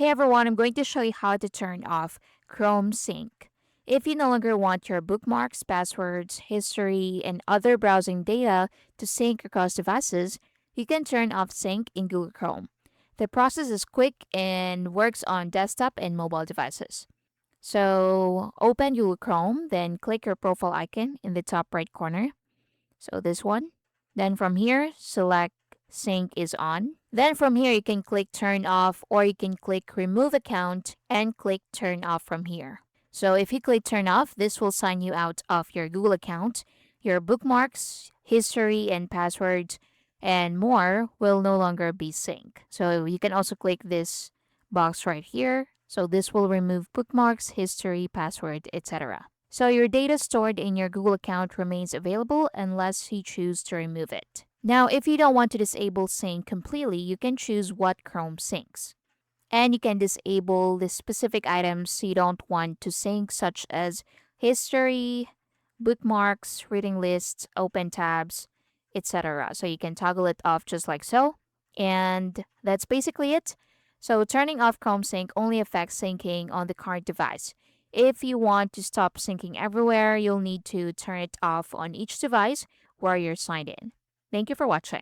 Hey everyone, I'm going to show you how to turn off Chrome Sync. If you no longer want your bookmarks, passwords, history, and other browsing data to sync across devices, you can turn off Sync in Google Chrome. The process is quick and works on desktop and mobile devices. So open Google Chrome, then click your profile icon in the top right corner. So this one. Then from here, select sync is on. Then from here, you can click turn off or you can click remove account and click turn off from here. So if you click turn off, this will sign you out of your Google account. Your bookmarks, history, and passwords and more will no longer be synced. So you can also click this box right here. So this will remove bookmarks, history, password, etc. So your data stored in your Google account remains available unless you choose to remove it. Now, if you don't want to disable sync completely, you can choose what Chrome syncs. And you can disable the specific items you don't want to sync, such as history, bookmarks, reading lists, open tabs, etc. So you can toggle it off just like so. And that's basically it. So turning off Chrome Sync only affects syncing on the current device. If you want to stop syncing everywhere, you'll need to turn it off on each device where you're signed in. Thank you for watching.